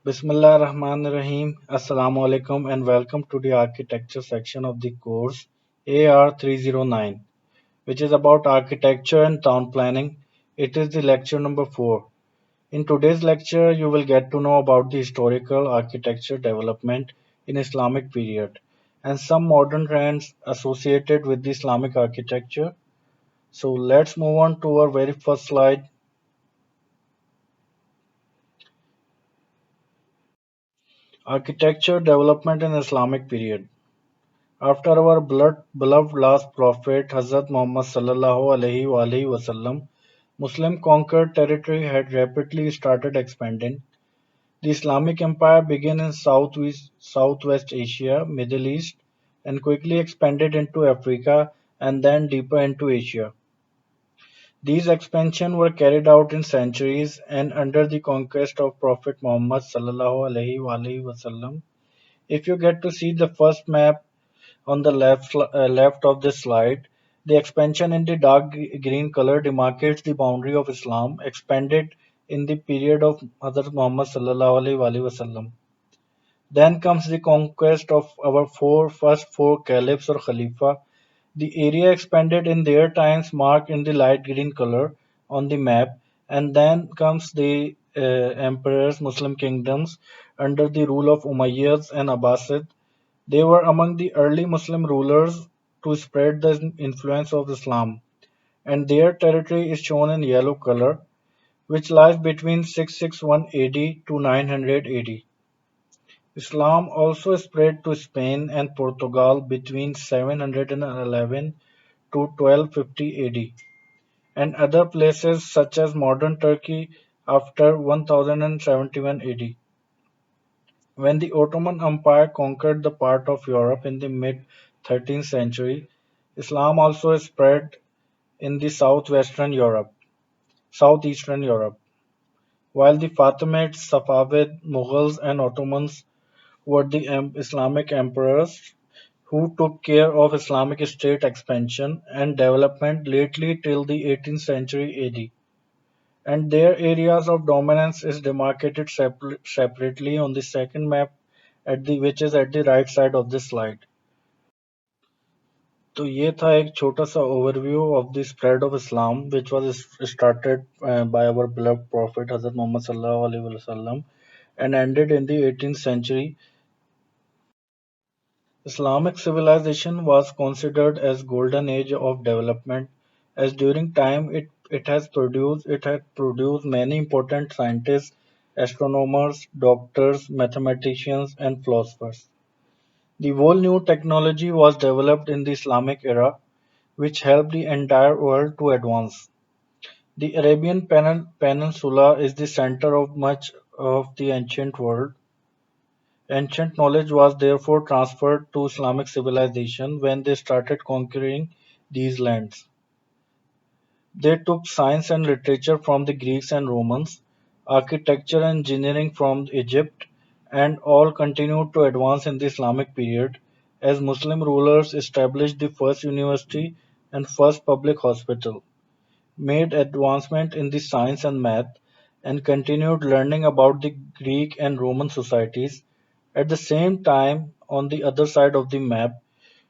Bismillah Rahman Rahim. Assalamu alaikum and welcome to the architecture section of the course AR 309, which is about architecture and town planning. It is the lecture number 4. In today's lecture, you will get to know about the historical architecture development in Islamic period and some modern trends associated with the Islamic architecture. So let's move on to our very first slide. Architecture development in Islamic period. After our beloved last prophet Hazrat Muhammad sallallahu alaihi wasallam, Muslim conquered territory had rapidly started expanding. The Islamic Empire began in Southwest Asia, Middle East, and quickly expanded into Africa and then deeper into Asia. These expansions were carried out in centuries and under the conquest of Prophet Muhammad sallallahu alaihi wasallam. If you get to see the first map on the left of this slide, the expansion in the dark green color demarcates the boundary of Islam expanded in the period of Hazrat Muhammad sallallahu alaihi wasallam. Then comes the conquest of our first four caliphs or khalifa. The area expanded in their times marked in the light green color on the map, and then comes the emperors, Muslim kingdoms under the rule of Umayyads and Abbasid. They were among the early Muslim rulers to spread the influence of Islam, and their territory is shown in yellow color, which lies between 661 AD to 900 AD. Islam also spread to Spain and Portugal between 711 to 1250 AD, and other places such as modern Turkey after 1071 AD. When the Ottoman Empire conquered the part of Europe in the mid 13th century, Islam also spread in the southeastern Europe, while the Fatimids, Safavid, Mughals, and Ottomans were the Islamic emperors who took care of Islamic state expansion and development lately till the 18th century AD, and their areas of dominance is demarcated separately on the second map which is at the right side of this slide. तो ये था एक छोटा सा overview of the spread of Islam which was started by our beloved prophet Hazrat Muhammad sallallahu alaihi wasallam and ended in the 18th century. Islamic civilization was considered as golden age of development as during time it had produced many important scientists, astronomers, doctors, mathematicians and philosophers. The whole new technology was developed in the Islamic era, which helped the entire world to advance. The Arabian Peninsula is the center of much of the ancient world. Ancient knowledge was therefore transferred to Islamic civilization when they started conquering these lands. They took science and literature from the Greeks and Romans, architecture and engineering from Egypt, and all continued to advance in the Islamic period as Muslim rulers established the first university and first public hospital, made advancement in the science and math, and continued learning about the Greek and Roman societies. At the same time, on the other side of the map,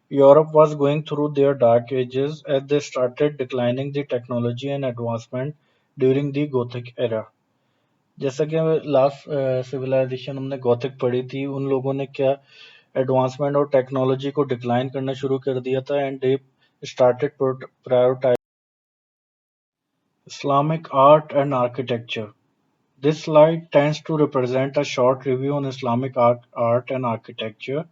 Europe was going through their dark ages as they started declining the technology and advancement during the Gothic era. जैसा कि last civilisation हमने Gothic पढ़ी थी उन लोगों ने क्या advancement और टेक्नोलॉजी को डिक्लाइन करना शुरू कर दिया था and they started prioritizing Islamic art and architecture. This slide tends to represent a short review on Islamic art and architecture,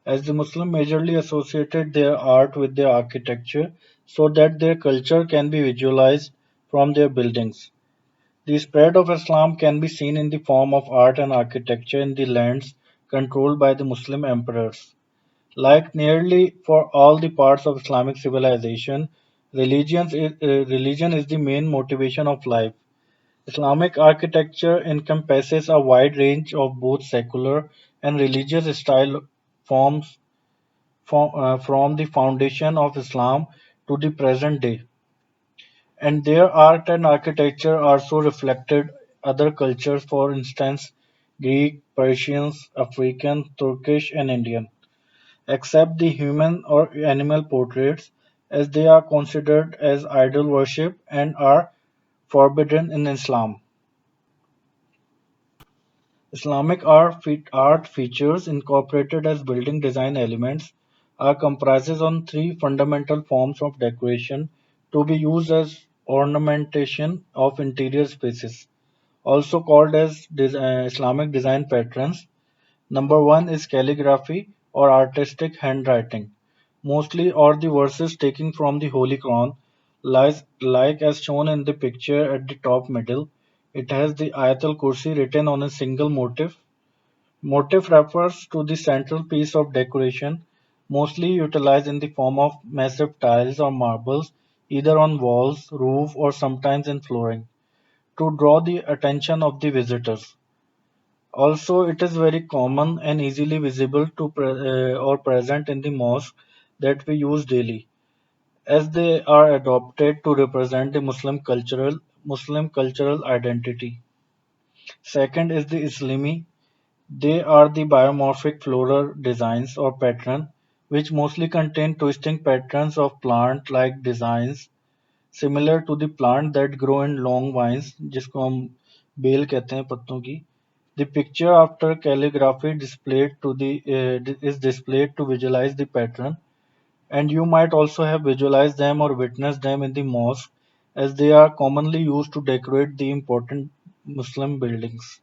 as the Muslims majorly associated their art with their architecture so that their culture can be visualized from their buildings. The spread of Islam can be seen in the form of art and architecture in the lands controlled by the Muslim emperors. Like nearly for all the parts of Islamic civilization, religion is the main motivation of life. Islamic architecture encompasses a wide range of both secular and religious style forms from the foundation of Islam to the present day, and their art and architecture also reflected other cultures. For instance, Greek, Persians, African, Turkish, and Indian, except the human or animal portraits, as they are considered as idol worship and are forbidden in Islam. Art features incorporated as building design elements are comprises on three fundamental forms of decoration to be used as ornamentation of interior spaces, also called as Islamic design patterns. Number one is calligraphy or artistic handwriting, mostly or the verses taken from the Holy Quran, like as shown in the picture at the top middle. It has the Ayatul Kursi written on a single motif. Motif refers to the central piece of decoration, mostly utilized in the form of massive tiles or marbles, either on walls, roof, or sometimes in flooring, to draw the attention of the visitors. Also, it is very common and easily visible or present in the mosque that we use daily, as they are adopted to represent the Muslim cultural identity. Second is the Islami. They are the biomorphic floral designs or pattern, which mostly contain twisting patterns of plant-like designs similar to the plant that grow in long vines, जिसको हम bell कहते हैं पत्तों की. The picture after calligraphy is displayed to visualize the pattern, and you might also have visualized them or witnessed them in the mosque, as they are commonly used to decorate the important Muslim buildings.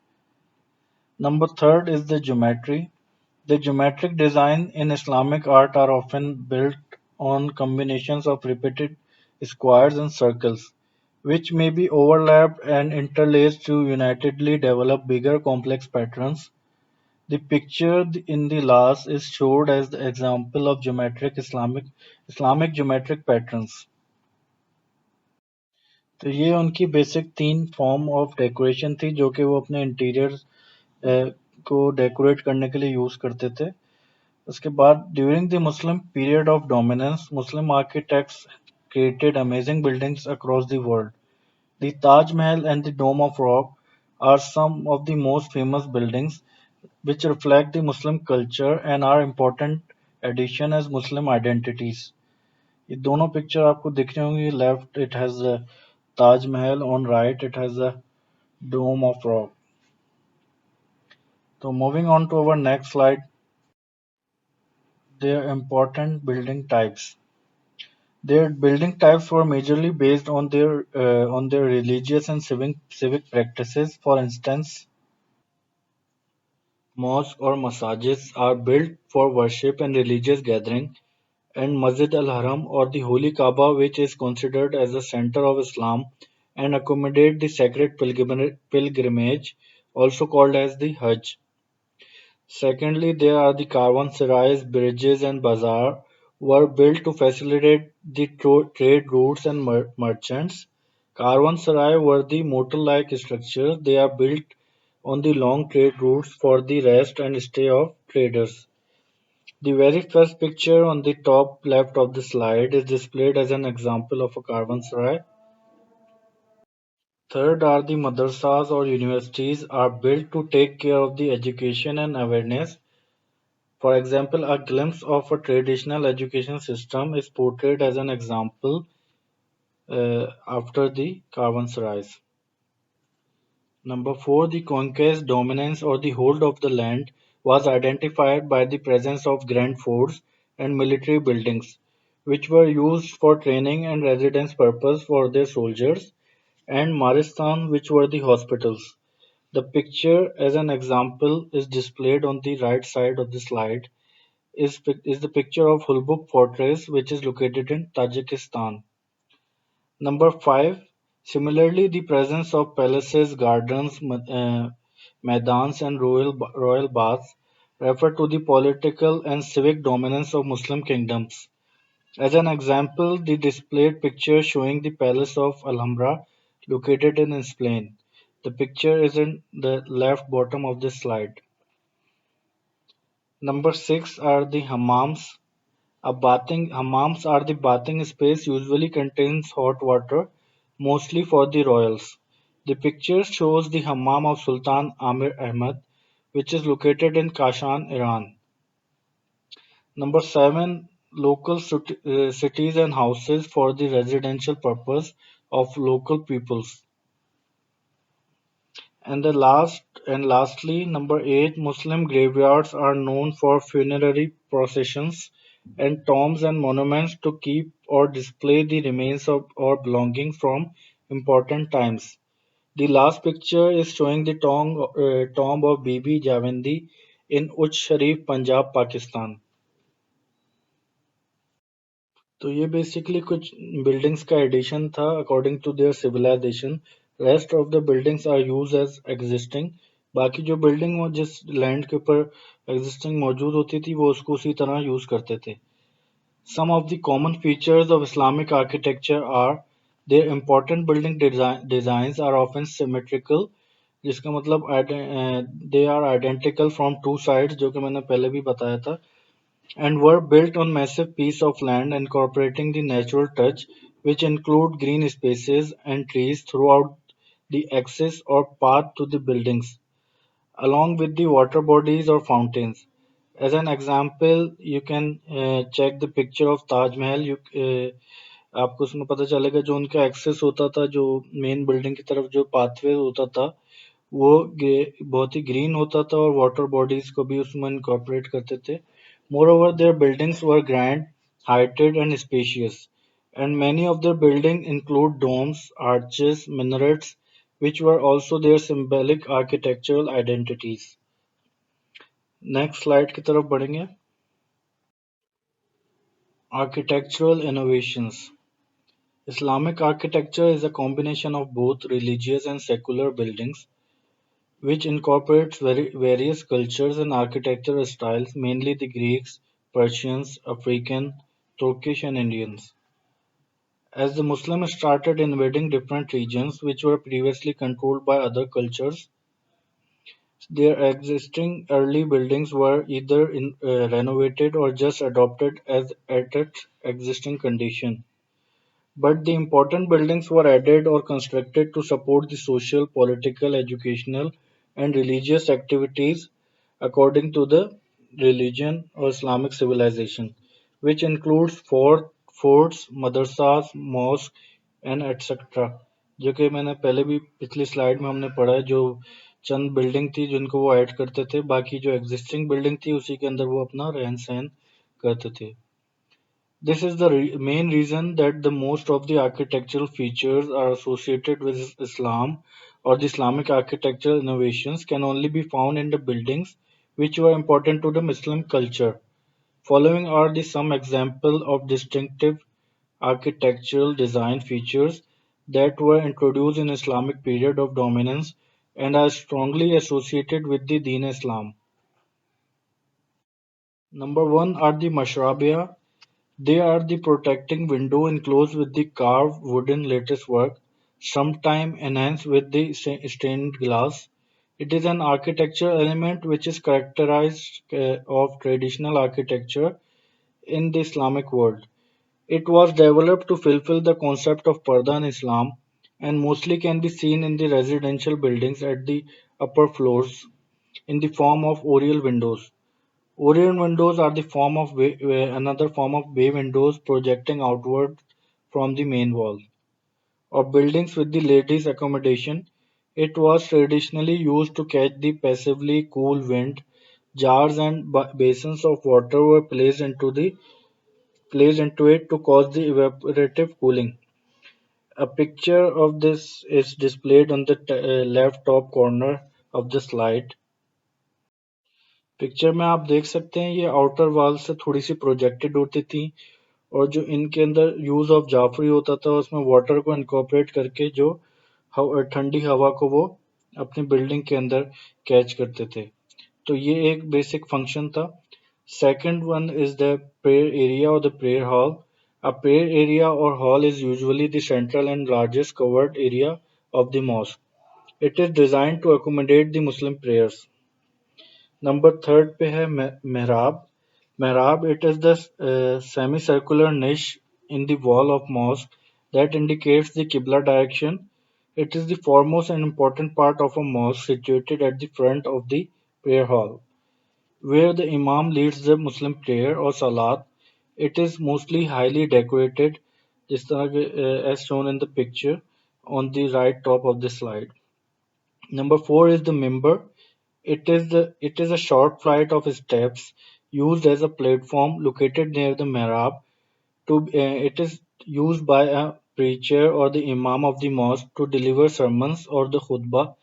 Number third is the geometry. The geometric design in Islamic art are often built on combinations of repeated squares and circles, which may be overlapped and interlaced to unitedly develop bigger complex patterns. The picture in the last is showed as the example of Islamic geometric patterns. तो ये उनकी basic तीन form of decoration थी जो कि वो अपने interior को डेकोरेट करने के लिए यूज करते थे. उसके बाद during the Muslim period of dominance Muslim architects created amazing buildings across the world. The Taj Mahal and the Dome of Rock are some of the most famous buildings which reflect the Muslim culture and are important addition as Muslim identities. ये दोनों picture आपको दिख रही होंगी. Left it has Taj Mahal, on right it has a dome of rock. तो moving on to our next slide, their important building types. Their building types were majorly based on their religious and civic practices. For instance, mosques or masajids are built for worship and religious gathering, and Masjid al-Haram or the Holy Kaaba, which is considered as the center of Islam and accommodate the sacred pilgrimage, also called as the Hajj. Secondly, there are the caravanserais, bridges, and bazaar were built to facilitate the trade routes and merchants. Caravanserai were the motor-like structures. They are built on the long trade routes for the rest and stay of traders. The very first picture on the top left of the slide is displayed as an example of a caravanserai. Third are the madrasas or universities are built to take care of the education and awareness. For example, a glimpse of a traditional education system is portrayed as an example after the caravanserais. Number four, the conquest, dominance, or the hold of the land was identified by the presence of grand forts and military buildings, which were used for training and residence purpose for their soldiers, and maristan, which were the hospitals. The picture, as an example, is displayed on the right side of the slide. Is the picture of Hulbuk Fortress, which is located in Tajikistan. Number five, similarly, the presence of palaces, gardens, maidans, and royal baths refer to the political and civic dominance of Muslim kingdoms. As an example, the displayed picture showing the palace of Alhambra, located in Spain. The picture is in the left bottom of this slide. Number six are the hammams. Hammams are the bathing space usually contains hot water, mostly for the royals. The picture shows the hammam of Sultan Amir Ahmad, which is located in Kashan, Iran. Number 7, local cities and houses for the residential purpose of local peoples. And lastly, number 8, Muslim graveyards are known for funerary processions and tombs and monuments to keep or display the remains of or belongings from important times. The last picture is showing the tomb of Bibi Javandi in Uch Sharif, Punjab, Pakistan. तो ये basically कुछ buildings का addition था according to their civilization. Rest of the buildings are use as existing. बाकी जो building जिस land के ऊपर एग्जिस्टिंग मौजूद होती थी वो उसको उसी तरह यूज करते थे. Some of the common features of Islamic architecture are their important building designs are often symmetrical, जिसका मतलब they are identical from two sides, जो कि मैंने पहले भी बताया था, and were built on massive piece of land incorporating the natural touch, which include green spaces and trees throughout the axis or path to the buildings, along with the water bodies or fountains. As an example, you can check the picture of Taj Mahal. आपको उसमें पता चलेगा जो उनका access होता था, जो main building की तरफ जो पाथवे होता था, वो बहुत ही ग्रीन होता था और वाटर बॉडीज को भी उसमें इनकॉर्पोरेट करते थे. Moreover, their buildings were grand, heighted, and spacious, and many of their buildings include domes, arches, minarets, which were also their symbolic architectural identities. Next slide की तरफ बढ़ेंगे. Architectural innovations. Islamic architecture is a combination of both religious and secular buildings, which incorporates various cultures and architectural styles, mainly the Greeks, Persians, African, Turkish, and Indians. As the Muslims started invading different regions which were previously controlled by other cultures, their existing early buildings were either renovated or just adopted as at its existing condition. But the important buildings were added or constructed to support the social, political, educational, and religious activities according to the religion or Islamic civilization, which includes forts, madrasas, mosques, and etc. जो कि मैंने पहले भी पिछली slide में हमने पढ़ा है, जो चंद बिल्डिंग थी जिनको वो ऐड करते थे, बाकी जो एग्जिस्टिंग बिल्डिंग थी उसी के अंदर वो अपना रहन सहन करते थे. This is the main reason that the most of the architectural features are associated with Islam or the Islamic architectural innovations can only be found in the buildings which were important to the Muslim culture. Following are the some example of distinctive architectural design features that were introduced in Islamic period of dominance and are strongly associated with the Deen Islam. Number one are the mashrabia. They are the protecting window enclosed with the carved wooden latticework, sometimes enhanced with the stained glass. It is an architectural element which is characterized of traditional architecture in the Islamic world. It was developed to fulfill the concept of parda in Islam and mostly can be seen in the residential buildings at the upper floors in the form of oriel windows. Oriel windows are the form of another form of bay windows projecting outward from the main wall. Of buildings with the ladies' accommodation, it was traditionally used to catch the passively cool wind. Jars and basins of water were placed into it to cause the evaporative cooling. A picture of this is displayed on the left top corner of the slide. Picture में आप देख सकते हैं ये outer wall से थोड़ी सी projected होती थी और जो इनके अंदर यूज ऑफ जाफरी होता था उसमें वाटर को इनकॉर्पोरेट करके जो ठंडी हवा को वो अपनी बिल्डिंग के अंदर कैच करते थे. तो ये एक बेसिक फंक्शन था. Second one is the prayer area और the prayer hall. A prayer area or hall is usually the central and largest covered area of the mosque. It is designed to accommodate the Muslim prayers. Number third पे है मेहराब. Mehrab, it is the semicircular niche in the wall of mosque that indicates the Qibla direction. It is the foremost and important part of a mosque situated at the front of the prayer hall, where the Imam leads the Muslim prayer or salat. It is mostly highly decorated, as shown in the picture on the right top of the slide. Number four is the member. It is a short flight of steps used as a platform located near the mihrab. It is used by a preacher or the imam of the mosque to deliver sermons or the khutbah,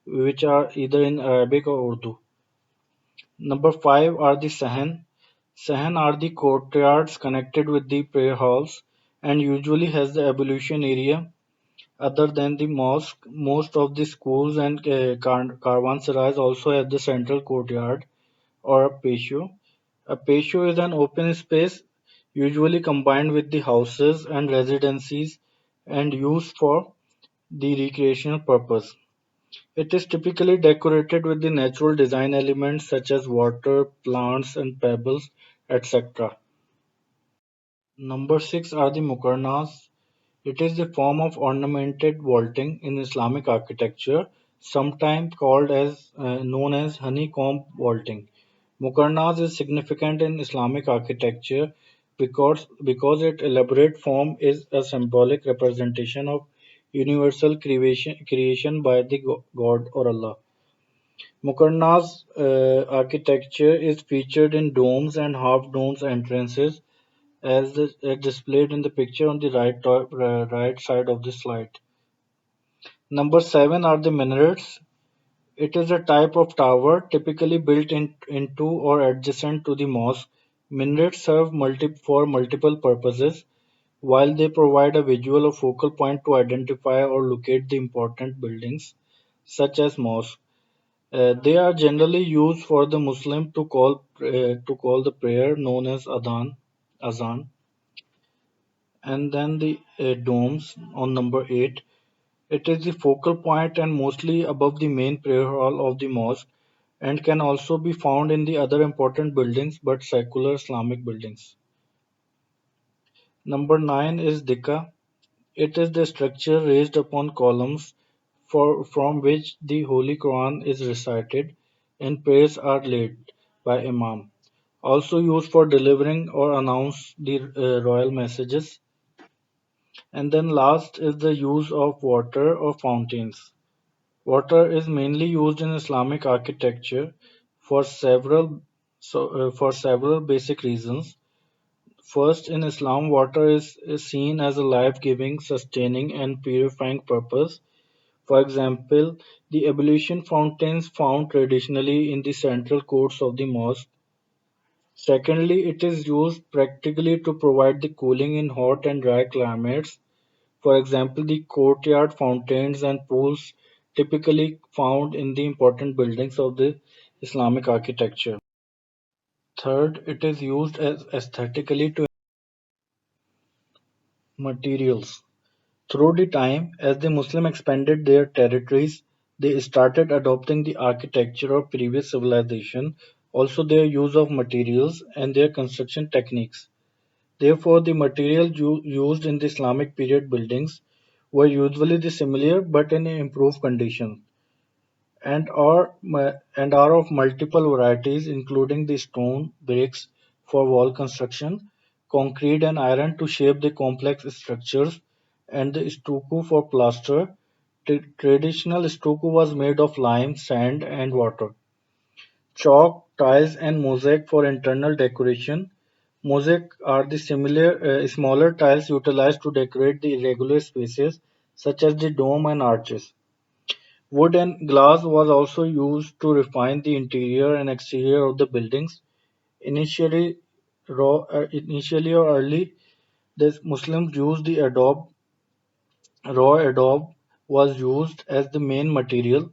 which are either in Arabic or Urdu. Number five are the sahan. Sahan are the courtyards connected with the prayer halls and usually has the ablution area. Other than the mosque, most of the schools and caravanserais also have the central courtyard or a patio. A patio is an open space usually combined with the houses and residencies and used for the recreational purpose. It is typically decorated with the natural design elements such as water, plants, and pebbles, etc. Number six are the mukarnas. It is a form of ornamented vaulting in Islamic architecture, sometimes called as known as honeycomb vaulting. Mukarnas is significant in Islamic architecture because its elaborate form is a symbolic representation of universal creation by the God or Allah. Mukarnas architecture is featured in domes and half domes entrances as displayed in the picture on the right side of the slide. Number seven are the minarets. It is a type of tower typically built into or adjacent to the mosque. Minarets serve for multiple purposes. While they provide a visual or focal point to identify or locate the important buildings, such as mosques, they are generally used for the Muslim to call the prayer known as azan. And then the domes on number 8. It is the focal point and mostly above the main prayer hall of the mosque and can also be found in the other important buildings but secular Islamic buildings. Number 9 is Dikka. It is the structure raised upon columns from which the Holy Quran is recited and prayers are led by Imam. Also used for delivering or announce the royal messages. And then last is the use of water or fountains. Water is mainly used in Islamic architecture for several basic reasons. First, in Islam, water is seen as a life-giving, sustaining, and purifying purpose. For example, the ablution fountains found traditionally in the central courts of the mosque. Secondly, it is used practically to provide the cooling in hot and dry climates. For example, the courtyard fountains and pools typically found in the important buildings of the Islamic architecture. Third, it is used as aesthetically to materials. Through the time, as the Muslims expanded their territories, they started adopting the architecture of previous civilization, also their use of materials and their construction techniques. Therefore, the materials used in the Islamic period buildings were usually the similar but in improved condition, and are of multiple varieties including the stone, bricks for wall construction, concrete and iron to shape the complex structures, and the stucco for plaster. Traditional stucco was made of lime, sand, and water. Chalk, tiles, and mosaic for internal decoration. Mosaic are the smaller tiles utilized to decorate the irregular spaces such as the dome and arches. Wood and glass was also used to refine the interior and exterior of the buildings. Initially, initially or early, the Muslims used the raw adobe was used as the main material.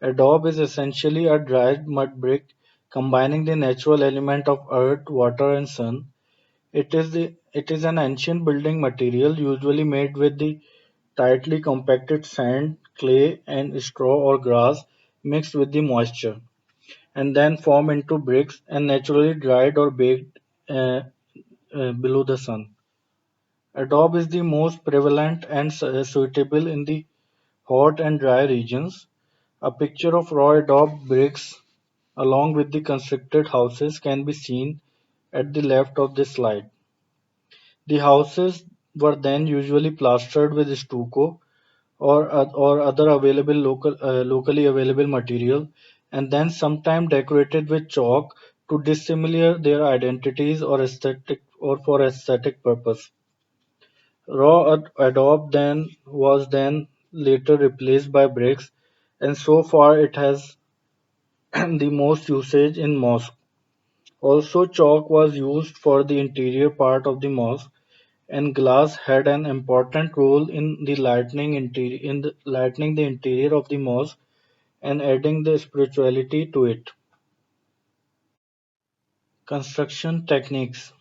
Adobe is essentially a dried mud brick combining the natural element of earth, water, and sun. It is an ancient building material usually made with the tightly compacted sand, clay, and straw or grass mixed with the moisture, and then form into bricks and naturally dried or baked below the sun. Adobe is the most prevalent and suitable in the hot and dry regions. A picture of raw adobe bricks along with the constructed houses, can be seen at the left of this slide. The houses were then usually plastered with stucco or other locally available material, and then sometime decorated with chalk to dissimulate their identities or for aesthetic purpose. Raw adobe then was then later replaced by bricks, and so far it has the most usage in mosque. Also, chalk was used for the interior part of the mosque, and glass had an important role in lightening the interior of the mosque and adding the spirituality to it. Construction techniques.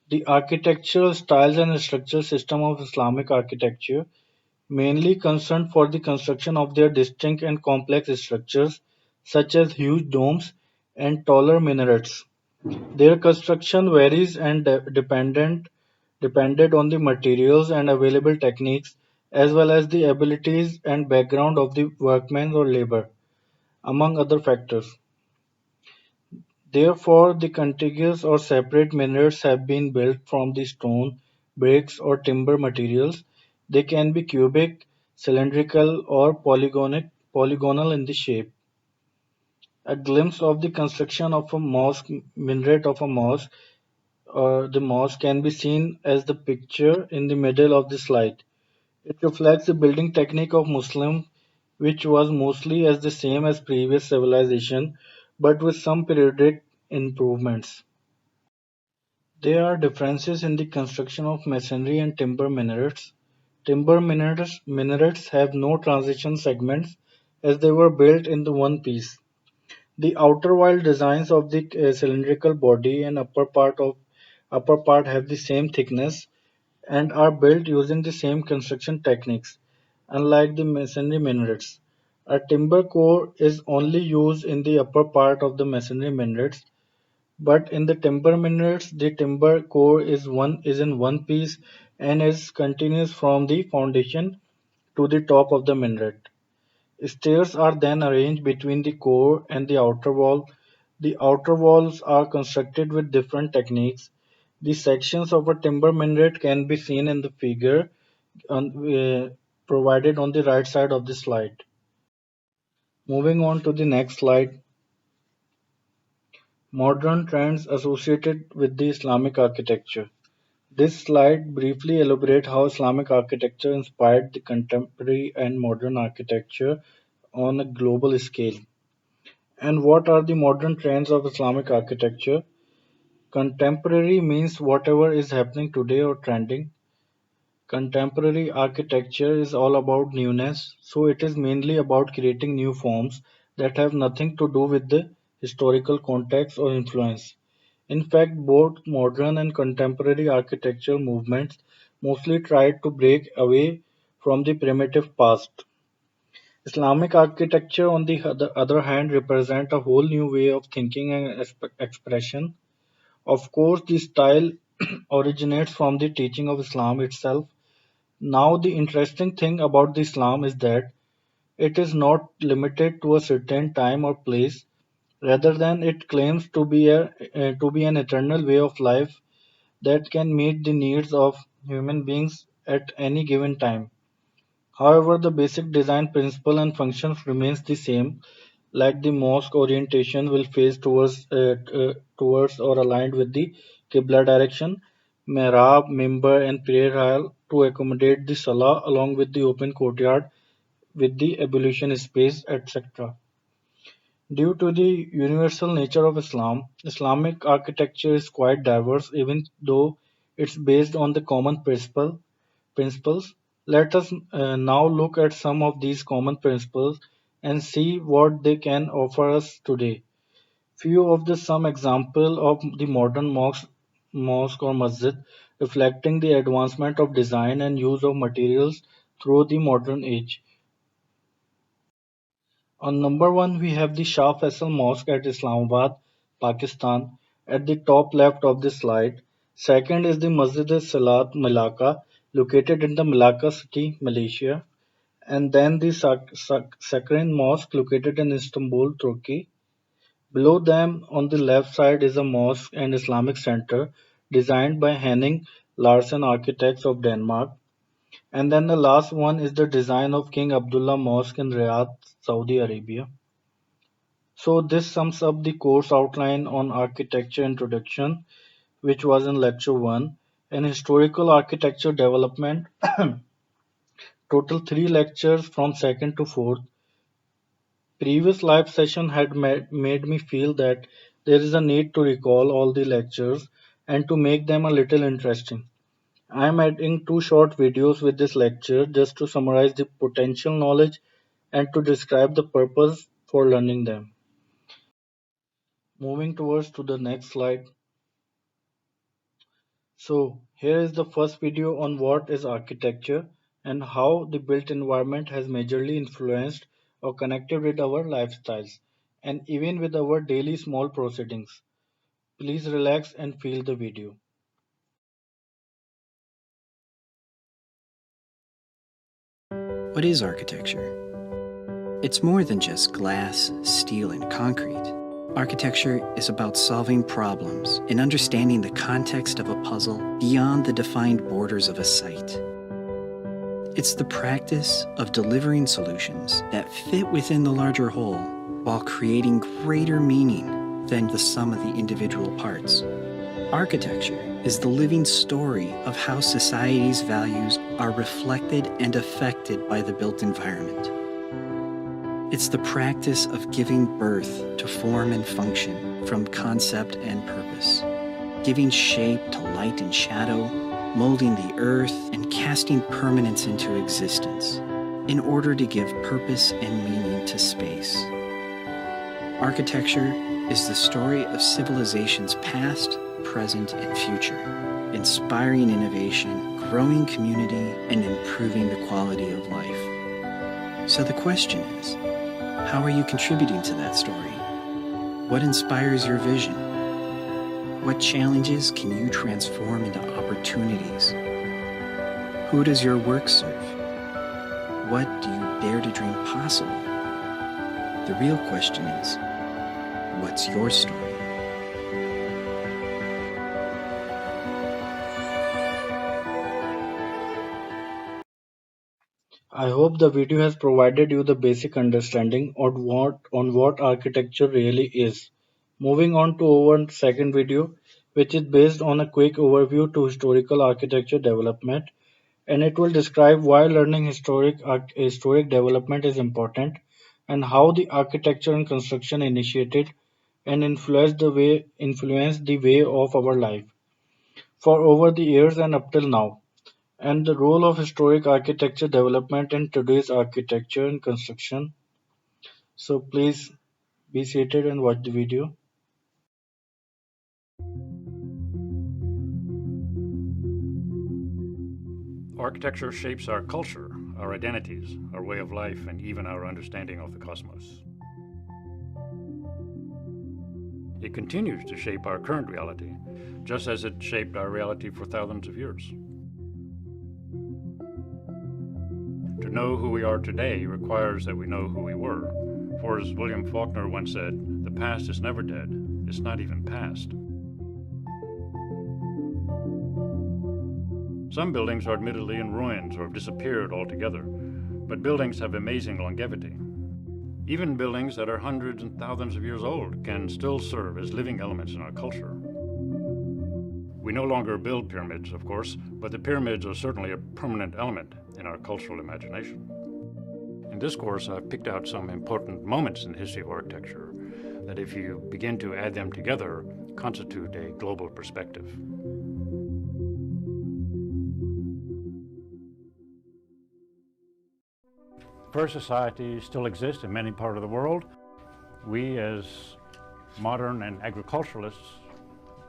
The architectural styles and structural system of Islamic architecture mainly concerned for the construction of their distinct and complex structures such as huge domes and taller minarets. Their construction varies and depended on the materials and available techniques as well as the abilities and background of the workmen or labor, among other factors. Therefore, the contiguous or separate minarets have been built from the stone, bricks, or timber materials. They can be cubic, cylindrical, or polygonal in the shape. A glimpse of the construction of a mosque minaret of a mosque or the mosque can be seen as the picture in the middle of the slide. It reflects the building technique of Muslim, which was mostly as the same as previous civilization, but with some periodic improvements. There are differences in the construction of masonry and timber minarets. Timber minarets have no transition segments as they were built in the one piece. The outer wall designs of the cylindrical body and upper part have the same thickness and are built using the same construction techniques, unlike the masonry minarets. A timber core is only used in the upper part of the masonry minarets, but in the timber minarets, the timber core is in one piece and is continuous from the foundation to the top of the minaret. Stairs are then arranged between the core and the outer wall. The outer walls are constructed with different techniques. The sections of a timber minaret can be seen in the figure provided on the right side of the slide. Moving on to the next slide, modern trends associated with the Islamic architecture. This slide briefly elaborates how Islamic architecture inspired the contemporary and modern architecture on a global scale. And what are the modern trends of Islamic architecture? Contemporary means whatever is happening today or trending. Contemporary architecture is all about newness, so it is mainly about creating new forms that have nothing to do with the historical context or influence. In fact, both modern and contemporary architectural movements mostly try to break away from the primitive past. Islamic architecture, on the other hand, represent a whole new way of thinking and expression. Of course, the style originates from the teaching of Islam itself. Now, the interesting thing about the Islam is that it is not limited to a certain time or place. Rather than it claims to be an eternal way of life that can meet the needs of human beings at any given time. However, the basic design principle and functions remains the same, like the mosque orientation will face towards or aligned with the Qibla direction, mihrab, mimbar, and prayer hall to accommodate the salah along with the open courtyard with the ablution space, etc. Due to the universal nature of Islam, Islamic architecture is quite diverse even though it's based on the common principles. Let us now look at some of these common principles and see what they can offer us today. Few of the some example of the modern mosque or masjid reflecting the advancement of design and use of materials through the modern age. On number one, we have the Shah Faisal Mosque at Islamabad, Pakistan, at the top left of the slide. Second is the Masjid Salat Malacca, located in the Malacca city, Malaysia. And then the Sakran Mosque, located in Istanbul, Turkey. Below them on the left side is a mosque and Islamic center designed by Henning Larsen architects of Denmark. And then the last one is the design of King Abdullah Mosque in Riyadh, Saudi Arabia. So this sums up the course outline on architecture introduction, which was in lecture 1, and historical architecture development, total 3 lectures from 2nd to 4th. Previous live session had made me feel that there is a need to recall all the lectures and to make them a little interesting. I am adding 2 short videos with this lecture just to summarize the potential knowledge and to describe the purpose for learning them. Moving towards to the next slide. So here is the first video on what is architecture and how the built environment has majorly influenced or connected with our lifestyles and even with our daily small proceedings. Please relax and feel the video. What is architecture? It's more than just glass, steel, and concrete. Architecture is about solving problems and understanding the context of a puzzle beyond the defined borders of a site. It's the practice of delivering solutions that fit within the larger whole while creating greater meaning than the sum of the individual parts. Architecture is the living story of how society's values are reflected and affected by the built environment. It's the practice of giving birth to form and function from concept and purpose, giving shape to light and shadow, molding the earth, and casting permanence into existence in order to give purpose and meaning to space. Architecture is the story of civilization's past, present, and future, inspiring innovation, growing community, and improving the quality of life. So the question is, how are you contributing to that story? What inspires your vision? What challenges can you transform into opportunities? Who does your work serve? What do you dare to dream possible? The real question is, what's your story? I hope the video has provided you the basic understanding on what architecture really is. Moving on to our second video, which is based on a quick overview to historical architecture development, and it will describe why learning historic development is important and how the architecture and construction initiated and influenced the way of our life for over the years and up till now, and the role of historic architecture development in today's architecture and construction. So please be seated and watch the video. Architecture shapes our culture, our identities, our way of life, and even our understanding of the cosmos. It continues to shape our current reality, just as it shaped our reality for thousands of years. To know who we are today requires that we know who we were. For as William Faulkner once said, the past is never dead, it's not even past. Some buildings are admittedly in ruins or have disappeared altogether, but buildings have amazing longevity. Even buildings that are hundreds and thousands of years old can still serve as living elements in our culture. We no longer build pyramids, of course, but the pyramids are certainly a permanent element in our cultural imagination. In this course, I've picked out some important moments in the history of architecture that, if you begin to add them together, constitute a global perspective. First societies still exist in many parts of the world. We, as modern and agriculturalists,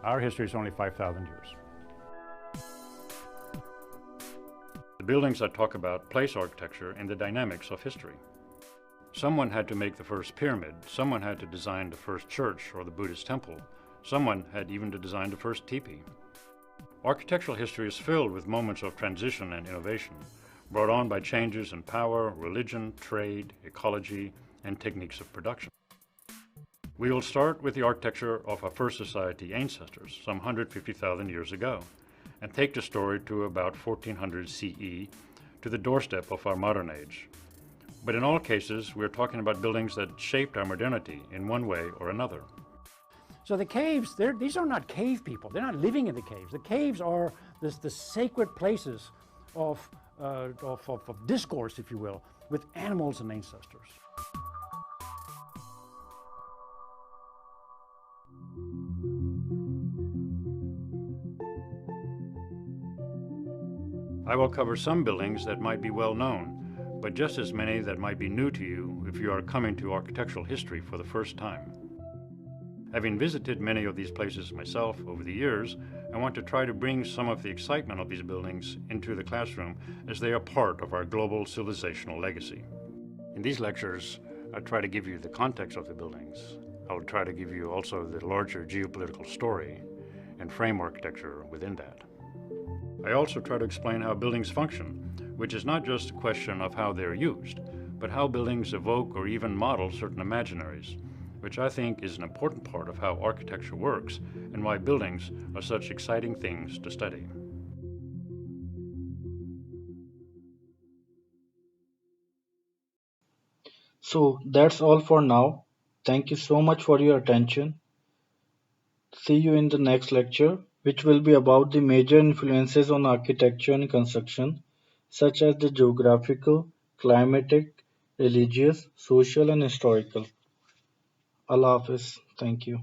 our history is only 5,000 years. The buildings I talk about place architecture in the dynamics of history. Someone had to make the first pyramid, someone had to design the first church or the Buddhist temple, someone had even to design the first teepee. Architectural history is filled with moments of transition and innovation, brought on by changes in power, religion, trade, ecology, and techniques of production. We will start with the architecture of our first society ancestors, some 150,000 years ago, and take the story to about 1400 CE, to the doorstep of our modern age. But in all cases, we're talking about buildings that shaped our modernity in one way or another. So the caves, these are not cave people. They're not living in the caves. The caves are the sacred places of discourse, if you will, with animals and ancestors. I will cover some buildings that might be well known, but just as many that might be new to you if you are coming to architectural history for the first time. Having visited many of these places myself over the years, I want to try to bring some of the excitement of these buildings into the classroom as they are part of our global civilizational legacy. In these lectures, I try to give you the context of the buildings. I'll try to give you also the larger geopolitical story and frame architecture within that. I also try to explain how buildings function, which is not just a question of how they're used, but how buildings evoke or even model certain imaginaries, which I think is an important part of how architecture works and why buildings are such exciting things to study. So that's all for now. Thank you so much for your attention. See you in the next lecture, which will be about the major influences on architecture and construction, such as the geographical, climatic, religious, social, and historical. Allah Hafiz. Thank you.